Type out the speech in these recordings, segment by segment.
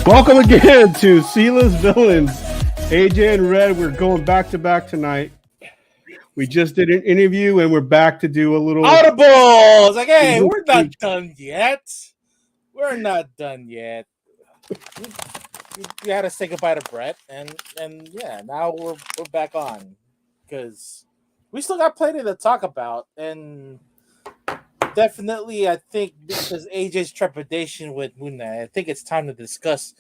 Welcome again to C-List Villains. AJ and Red, we're going back to back tonight. We just did an interview and we're back to do a little audibles. Like, hey, we're not done yet. We're not done yet. We had to say goodbye to Brett, and yeah, now we're back on because we still got plenty to talk about, and definitely I think because AJ's trepidation with Moon Knight, I think it's time to discuss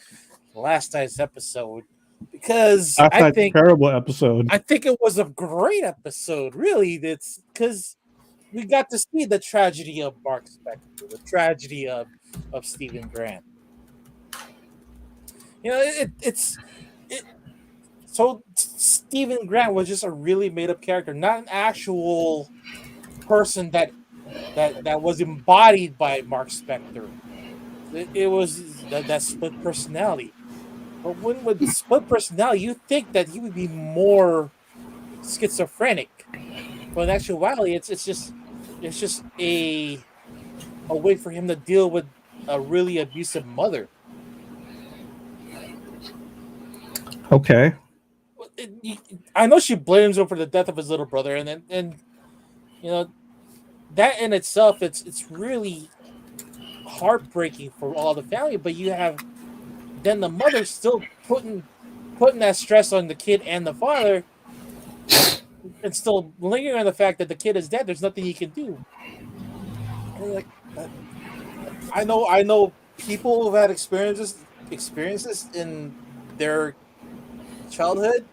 last night's episode. Because I think terrible episode. I think it was a great episode. Really, it's because we got to see the tragedy of Mark Spector, the tragedy of Stephen Grant. You know, so Stephen Grant was just a really made up character, not an actual person that was embodied by Mark Spector. It was that split personality. But when with split personality, you think that he would be more schizophrenic. But in actuality, it's just a way for him to deal with a really abusive mother. Okay. I know she blames him for the death of his little brother, and you know that in itself, it's really heartbreaking for all the family. But you have then the mother still putting that stress on the kid and the father, and still lingering on the fact that the kid is dead. There's nothing he can do. Like, I know people who've had experiences in their childhood,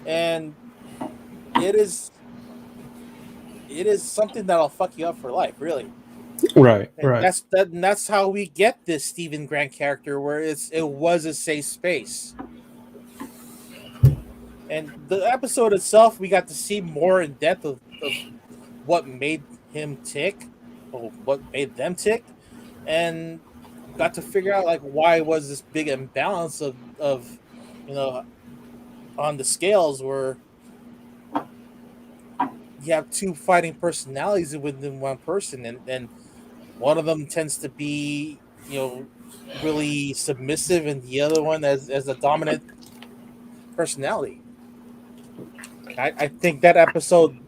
and it is something that'll fuck you up for life, really. Right. That's how we get this Stephen Grant character, where it was a safe space. And the episode itself, we got to see more in depth of what made him tick, or what made them tick, and got to figure out like why was this big imbalance of on the scales where you have two fighting personalities within one person, and one of them tends to be really submissive, and the other one as a dominant personality. I think that episode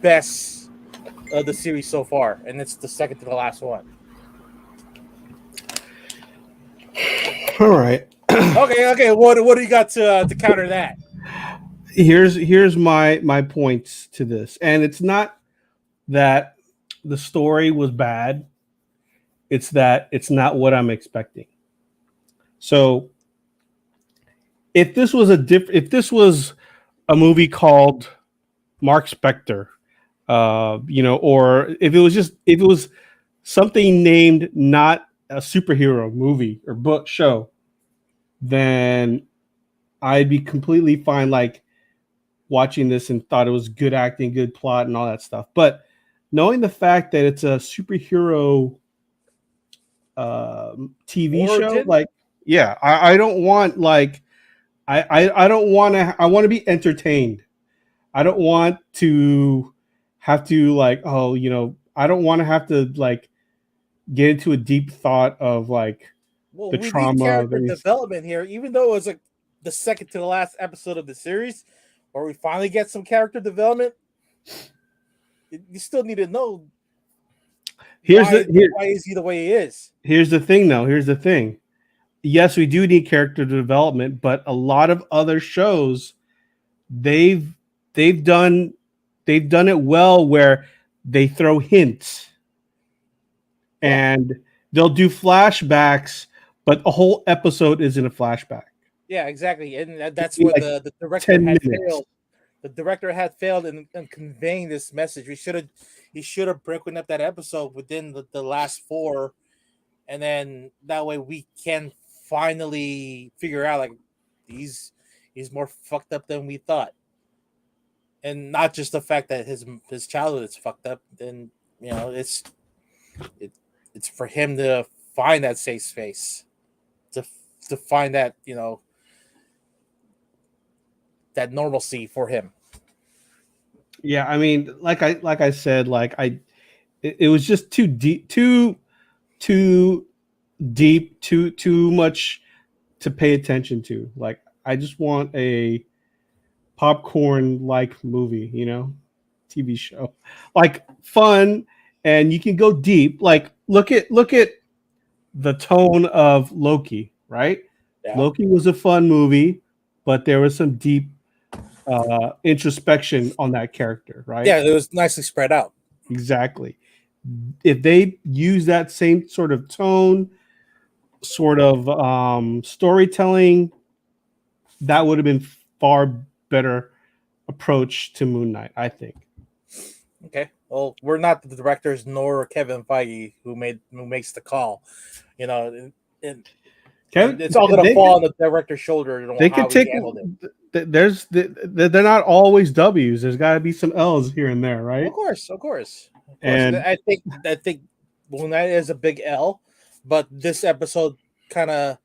best of the series so far, and it's the second to the last one. All right. Okay. What do you got to counter that? Here's my points to this, and it's not that the story was bad. It's that it's not what I'm expecting. So if this was a movie called Mark Spector, or if it was something named not a superhero movie or book show, then I'd be completely fine, like watching this and thought it was good acting, good plot, and all that stuff. But knowing the fact that it's a superhero TV show, like, yeah, I don't want like I don't want to. I want to be entertained. I don't want to have to like, I don't want to have to like get into a deep thought of like the trauma. Need character development here, even though it was like the second to the last episode of the series, where we finally get some character development. You still need to know why is he the way he is. Here's the thing, though. Here's the thing. Yes, we do need character development, but a lot of other shows, they've done it well, where they throw hints and they'll do flashbacks, but the whole episode isn't a flashback. Yeah, exactly, and that's where the director had failed. The director had failed in conveying this message. He should have broken up that episode within the last 4, and then that way we can finally figure out like he's more fucked up than we thought, and not just the fact that his childhood is fucked up. Then it's for him to find that safe space, to find that that normalcy for him. Yeah, I mean, like I said, like it was just too deep, too much to pay attention to. Like I just want a popcorn like movie, TV show. Like fun and you can go deep. Like look at the tone of Loki, right? Yeah. Loki was a fun movie, but there was some deep introspection on that character, right? Yeah, it was nicely spread out. Exactly. If they use that same sort of tone, sort of storytelling, that would have been far better approach to Moon Knight, I think. Okay. Well, we're not the directors nor Kevin Feige who makes the call. You know, and Kevin, it's all going to they fall on the director's shoulder. they How could he take. handled it. They're not always W's. There's got to be some L's here and there, right? Of course, of course, of course. And I think Moon Knight is a big L, but this episode kind of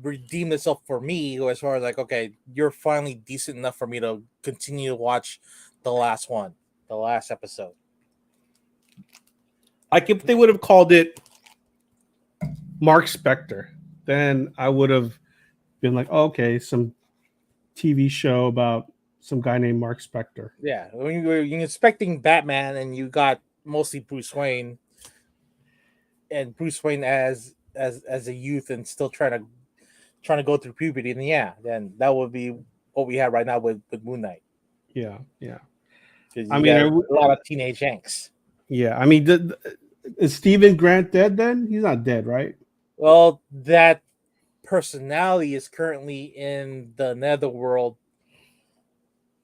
redeemed itself for me as far as like, okay, you're finally decent enough for me to continue to watch the last episode. like if they would have called it Mark Spector, then I would have been like, oh, okay, some TV show about some guy named Mark Spector. Yeah, when you're expecting Batman and you got mostly Bruce Wayne, and Bruce Wayne as a youth and still trying to go through puberty, then that would be what we have right now with Moon Knight. Yeah, yeah. I mean, a lot of teenage angst. Yeah, I mean, is Stephen Grant dead? Then he's not dead, right? Well, that personality is currently in the netherworld.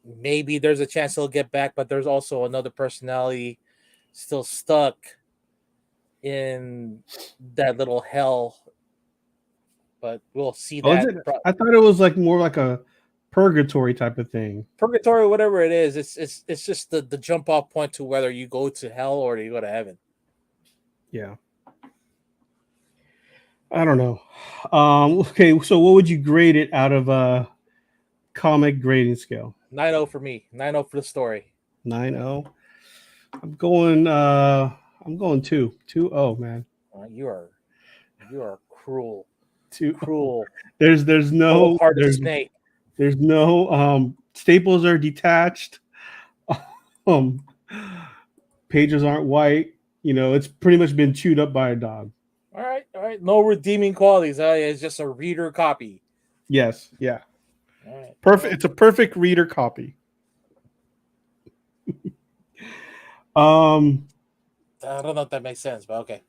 Maybe there's a chance he'll get back, but there's also another personality still stuck in that little hell. But we'll see that. I thought it was like more like a purgatory type of thing. Purgatory, whatever it is, it's just the jump off point to whether you go to hell or you go to heaven. Yeah. I don't know. Okay, so what would you grade it out of a comic grading scale? 9-0 for me. 9-0 for the story. 9-0. I'm going 2. 2-0, man. You are cruel. 2. Cruel. There's no snake. There's no staples are detached. Pages aren't white. It's pretty much been chewed up by a dog. All right. No redeeming qualities. It's just a reader copy. Yes. Yeah. All right. Perfect. It's a perfect reader copy. I don't know if that makes sense, but okay.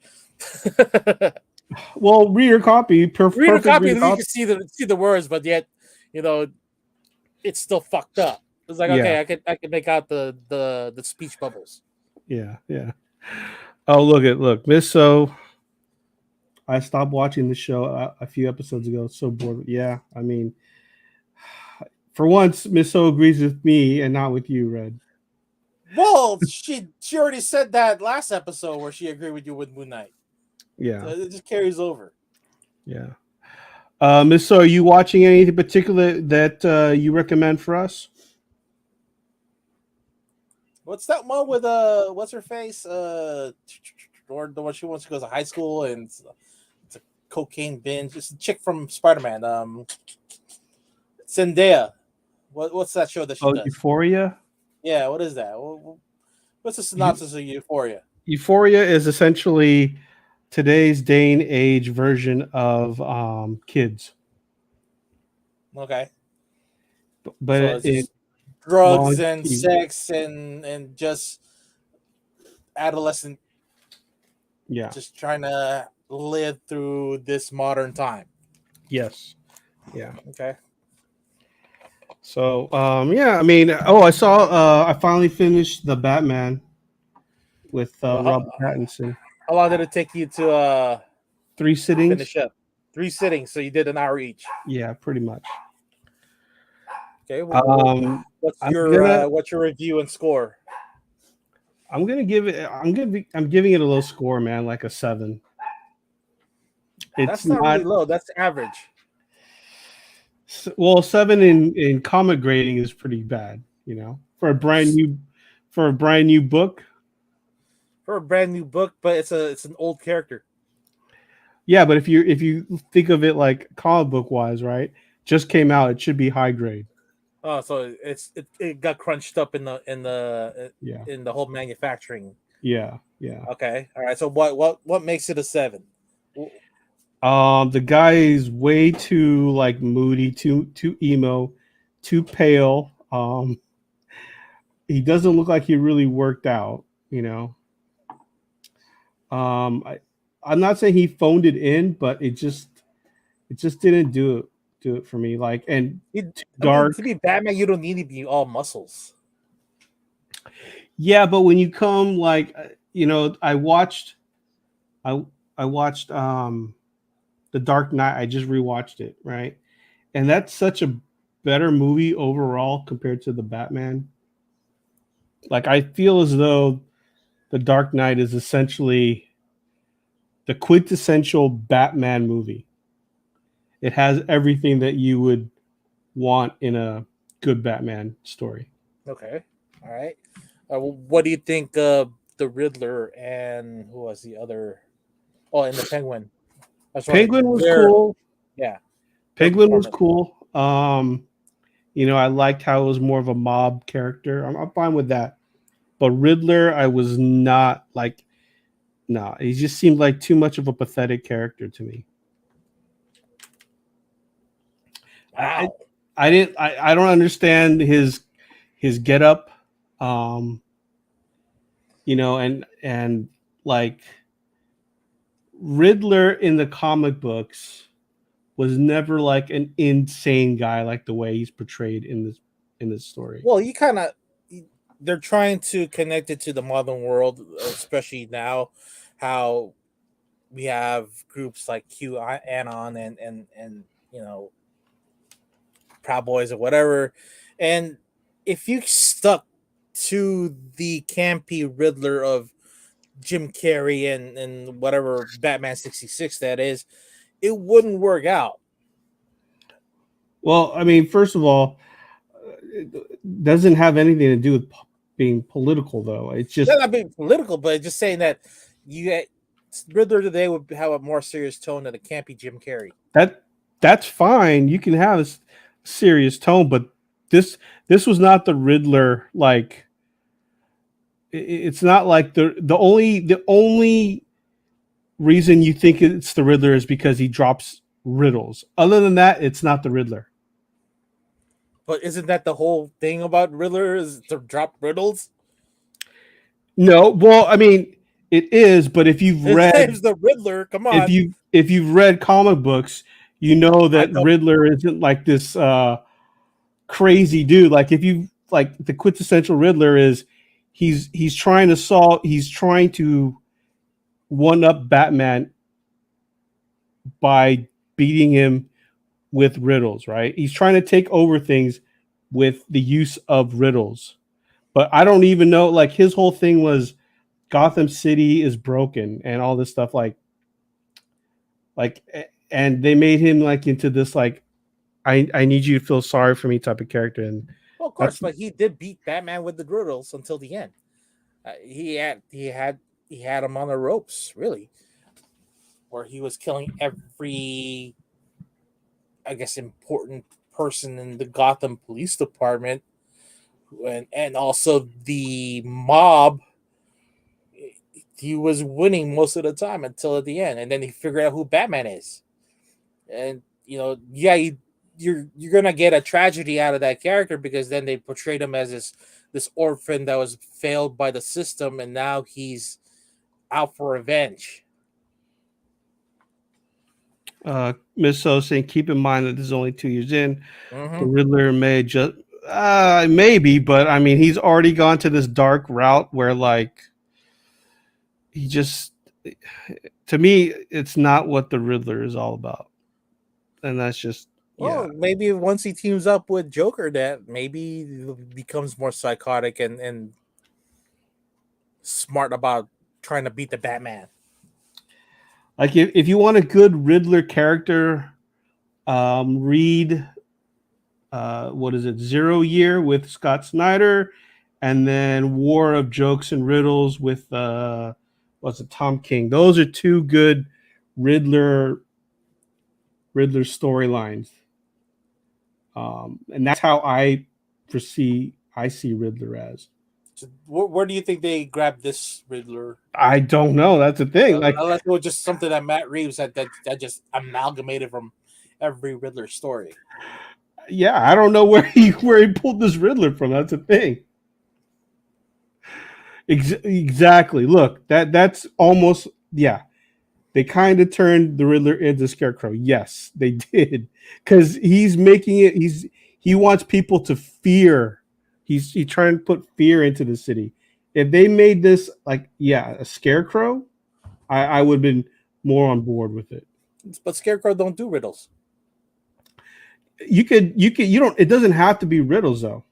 Well, reader copy. Reader copy. You can see the words, but yet, it's still fucked up. It's like, okay, I can make out the speech bubbles. Yeah. Oh, look, Miss So. I stopped watching the show a few episodes ago. So bored. Yeah, I mean, for once, Miss So agrees with me and not with you, Red. Well, she already said that last episode where she agreed with you with Moon Knight. Yeah, so it just carries over. Yeah. Miss So, are you watching anything particular that you recommend for us? What's that one with what's her face? Or the one she wants to go to high school and it's a cocaine binge. It's a chick from Spider-Man. Zendaya. What's that show that she does? Euphoria. Yeah, what is that? What's the synopsis of Euphoria? Euphoria is essentially today's day and age version of Kids. Okay. But so it's drugs and sex and just adolescent. Yeah. Just trying to live through this modern time. Yes. Yeah. Okay. So, I mean, I saw, I finally finished the Batman with Robert Pattinson. How long did it take you to 3 sittings? Finish up? 3 sittings, so you did an hour each. Yeah, pretty much. Okay. Well, what's your review and score? I'm giving it a low score, man, like a 7. That's not really low. That's average. Well, 7 in comic grading is pretty bad, for a brand new book. For a brand new book, but it's an old character. Yeah, but if you think of it like comic book wise, right? Just came out, it should be high grade. Oh, so it got crunched up in Yeah, the whole manufacturing. yeah, yeah. Okay, all right. So what makes it a seven? The guy is way too like moody, too emo, too pale. He doesn't look like he really worked out. You know, I I'm not saying he phoned it in, but it just didn't do it for me. Like and too I mean, to dark. be Batman, you don't need to be all muscles. Yeah, but when you come like I I watched The Dark Knight. I just rewatched it, right? And that's such a better movie overall compared to the Batman. Like I feel as though The Dark Knight is essentially the quintessential Batman movie. It has everything that you would want in a good Batman story. Okay, all right. What do you think of the Riddler and who was the other? Oh, and the Penguin. I was Penguin wondering was their cool. yeah their Penguin was performance. cool. I liked how it was more of a mob character. I'm fine with that. But Riddler, I was not like, nah. He just seemed like too much of a pathetic character to me. I Wow. I didn't I don't understand his get up. Um, and like Riddler in the comic books was never like an insane guy like the way he's portrayed in this story. Well, you kind of they're trying to connect it to the modern world, especially now, how we have groups like QAnon and you know Proud Boys or whatever, and if you stuck to the campy Riddler of Jim Carrey and whatever Batman 66 that is, it wouldn't work out. Well, I mean, first of all, it doesn't have anything to do with being political though. It's just Not being political, but just saying that you get Riddler today would have a more serious tone than a campy Jim Carrey. that that's fine. You can have a serious tone, but this was not the Riddler. Like it's not like the only reason you think it's the Riddler is because he drops riddles. Other than that, it's not the Riddler. But isn't that the whole thing about Riddler is to drop riddles? No, well, I mean it is, but His name's the Riddler. Come on. if you've read comic books, you know I that know. Riddler isn't like this crazy dude. Like if you like the quintessential Riddler is he's trying to one up Batman by beating him with riddles, right? He's trying to take over things with the use of riddles. But I don't even know like his whole thing was Gotham City is broken and all this stuff like and they made him like into this like I need you to feel sorry for me type of character and Well, of course, that's but he did beat Batman with the riddles until the end. He had him on the ropes, really, where he was killing every, I guess, important person in the Gotham Police Department, and also the mob. He was winning most of the time until at the end, and then he figured out who Batman is. And yeah, you're gonna get a tragedy out of that character because then they portrayed him as this orphan that was failed by the system, and now he's out for revenge. Miss So saying keep in mind that this is only 2 years in. The Mm-hmm. Riddler may just maybe, but I mean he's already gone to this dark route where like he just to me it's not what the Riddler is all about. And that's just yeah. Well, maybe once he teams up with Joker, that maybe he becomes more psychotic and smart about trying to beat the Batman. Like if you want a good Riddler character, read what is it, Zero Year with Scott Snyder, and then War of Jokes and Riddles with what's it, Tom King. Those are two good Riddler storylines, and that's how I see Riddler as. So where do you think they grabbed this Riddler? I don't know. That's the thing. Like, Unless it was just something that Matt Reeves that just amalgamated from every Riddler story. yeah, I don't know where he pulled this Riddler from. That's the thing. Exactly. Look, that's almost, yeah. They kind of turned the Riddler into Scarecrow. Yes, they did, because he's making it. He wants people to fear. He's trying to put fear into the city. If they made this like, yeah, a Scarecrow, I would have been more on board with it. But Scarecrow don't do riddles. You don't. It doesn't have to be riddles though.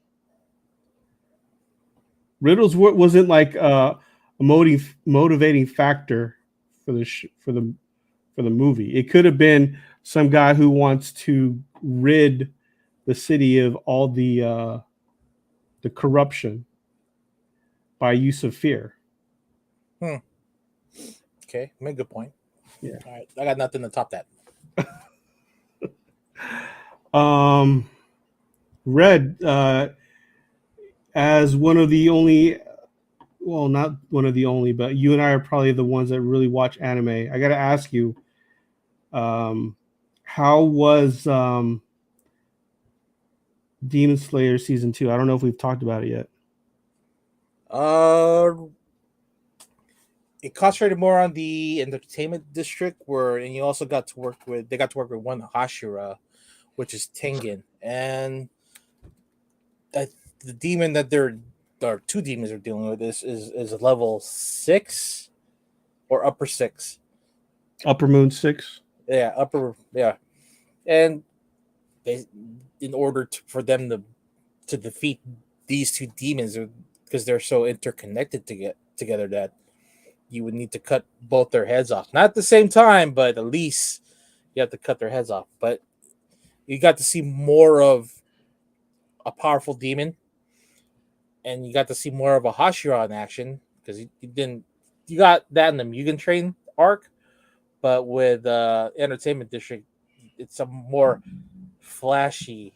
Riddles wasn't like a motivating factor for the movie. It could have been some guy who wants to rid the city of all the corruption by use of fear. Okay, make a good point. Yeah. All right, I got nothing to top that. Red, as one of the only, well, not one of the only, but you and I are probably the ones that really watch anime. I got to ask you, how was Demon Slayer season 2? I don't know if we've talked about it yet. It concentrated more on the entertainment district, and you also got to work with one Hashira, which is Tengen, and that the demon that there are two demons they're dealing with is level 6 or upper 6. Upper Moon 6. Yeah, and they, in order for them to defeat these two demons, because they're so interconnected together that you would need to cut both their heads off. Not at the same time, but at least you have to cut their heads off. But you got to see more of a powerful demon, and you got to see more of a Hashira in action, because you got that in the Mugen Train arc, but with Entertainment District, it's a more flashy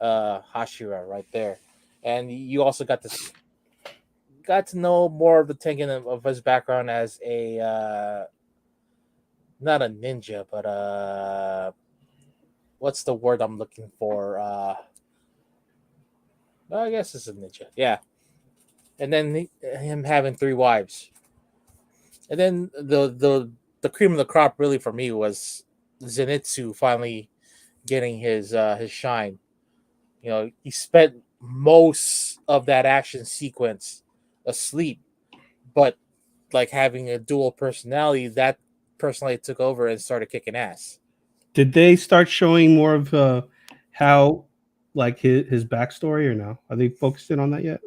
Hashira right there. And you also got to know more of the Tengen of his background as a not a ninja, but what's the word I'm looking for? I guess it's a ninja. Yeah. And then him having 3 wives. And then the cream of the crop really for me was Zenitsu finally getting his shine. You know, he spent most of that action sequence asleep, but like having a dual personality, that personality took over and started kicking ass. Did they start showing more of how, like, his backstory, or no? Are they focusing on that yet?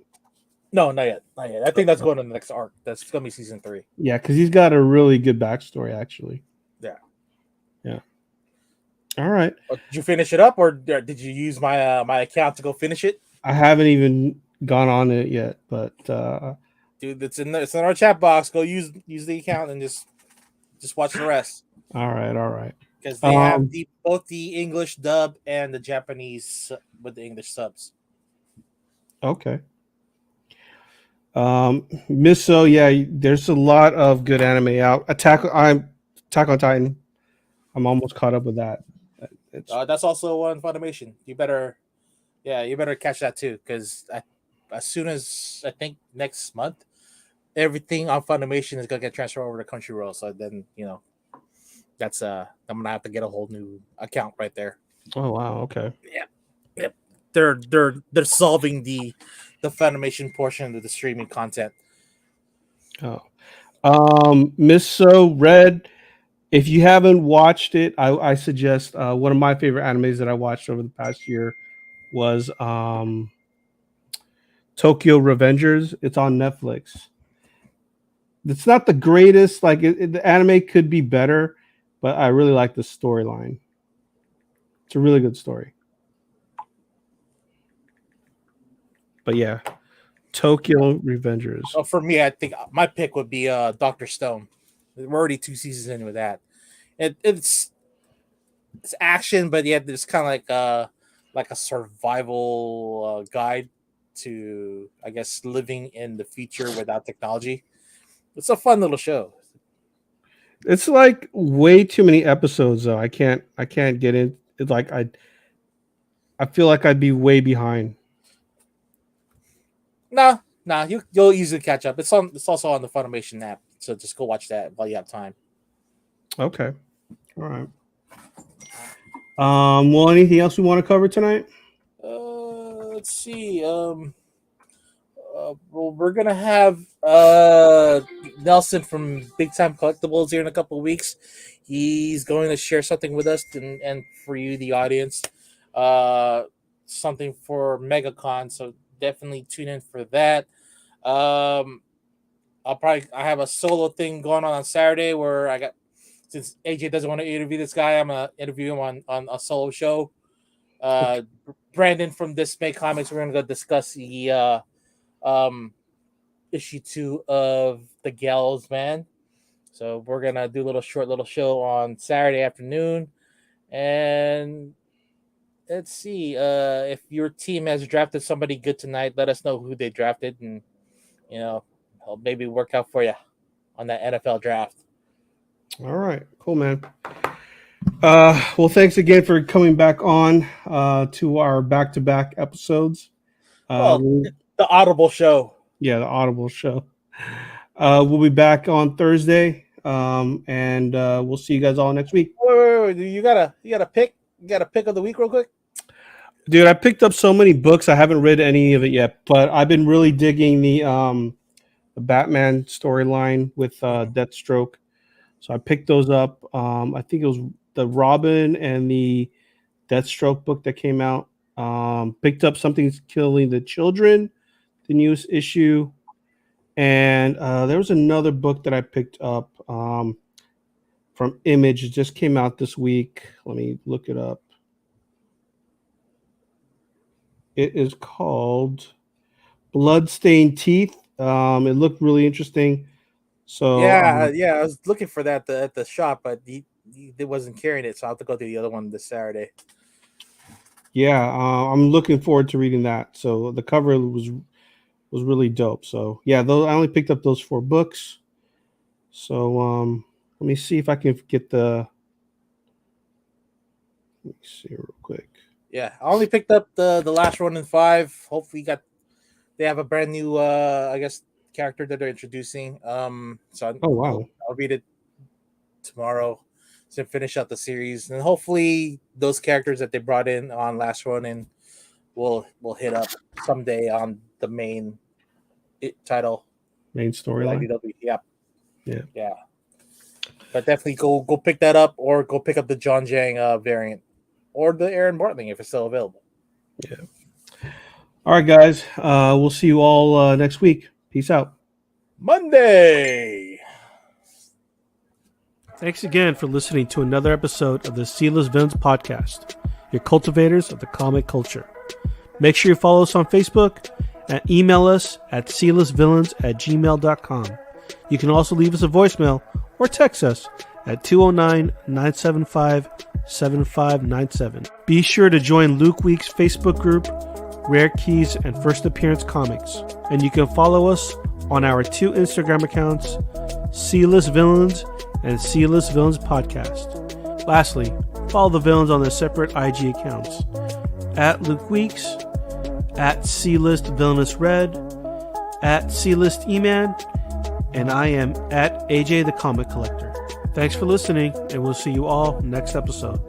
No, not yet. Not yet. I think that's going to the next arc. That's going to be season 3. Yeah, because he's got a really good backstory, actually. Yeah. Yeah. All right. Did you finish it up, or did you use my my account to go finish it? I haven't even gone on it yet, but dude, it's in our chat box. Go use the account and just watch the rest. All right. Because they have both the English dub and the Japanese with the English subs. Okay. Miso, yeah, there's a lot of good anime out. Attack on Titan. I'm almost caught up with that. That's also on Funimation. You better catch that too, because as soon as I think next month, everything on Funimation is gonna get transferred over to Crunchyroll. So then that's I'm gonna have to get a whole new account right there. Oh wow, okay. Yeah, yep. They're solving the Funimation portion of the streaming content. Oh, Miso Red. If you haven't watched it, I suggest one of my favorite animes that I watched over the past year was Tokyo Revengers. It's on Netflix. It's not the greatest. Like the anime could be better, but I really like the storyline. It's a really good story. But yeah, Tokyo Revengers. Oh, for me, I think my pick would be Dr. Stone. We're already 2 seasons in with that. It's action, but yet there's kind of like a survival guide to, I guess, living in the future without technology. It's a fun little show. It's like way too many episodes though. I can't get in. It's like I feel like I'd be way behind. Nah, you'll easily catch up. It's also on the Funimation app, so just go watch that while you have time. Okay. All right. Well, anything else we want to cover tonight? Let's see. Well, we're gonna have Nelson from Big Time Collectibles here in a couple of weeks. He's going to share something with us and for you, the audience, something for MegaCon. So definitely tune in for that. I have a solo thing going on Saturday where since AJ doesn't want to interview this guy, I'm gonna interview him on a solo show. Brandon from Dismay Comics, we're gonna go discuss the issue 2 of The Gallows Man. So we're gonna do a short little show on Saturday afternoon, and let's see if your team has drafted somebody good tonight. Let us know who they drafted, and I'll maybe work out for you on that NFL draft. All right, cool, man. Well, thanks again for coming back on to our back-to-back episodes. The Audible show. Yeah, the Audible show. We'll be back on Thursday, and we'll see you guys all next week. Wait. You got a pick? You got a pick of the week real quick? Dude, I picked up so many books. I haven't read any of it yet, but I've been really digging the Batman storyline with Deathstroke. So I picked those up. I think it was the Robin and the Deathstroke book that came out. Picked up Something's Killing the Children, the newest issue. And there was another book that I picked up from Image. It just came out this week. Let me look it up. It is called Bloodstained Teeth. It looked really interesting. So yeah, I was looking for that at the shop, but he wasn't carrying it, so I'll have to go to the other one this Saturday. Yeah, I'm looking forward to reading that. So the cover was really dope. So yeah, I only picked up those 4 books. So let me see if I can get let me see real quick. Yeah, I only picked up the last Ronin 5. Hopefully they have a brand new I guess character that they're introducing. So Oh wow. I'll read it tomorrow to finish out the series, and hopefully those characters that they brought in on last Ronin will hit up someday on the main title, Main storyline. Yeah. But definitely go pick that up, or go pick up the John Jang variant, or the Aaron Bartling if it's still available. Yeah. All right, guys. We'll see you all next week. Peace out. Monday. Thanks again for listening to another episode of the Sealess Villains Podcast, your cultivators of the comic culture. Make sure you follow us on Facebook and email us at sealessvillains@gmail.com. You can also leave us a voicemail or text us at 209-975-7597. Be sure to join Luke Week's Facebook group, Rare Keys and First Appearance Comics. And you can follow us on our 2 Instagram accounts, Sealess Villains and Sealess Villains Podcast. Lastly, follow the villains on their separate IG accounts, at Luke Weeks, at C-List Villainous Red, at C-List E-Man, and I am at AJ the Comic Collector. Thanks for listening, and we'll see you all next episode.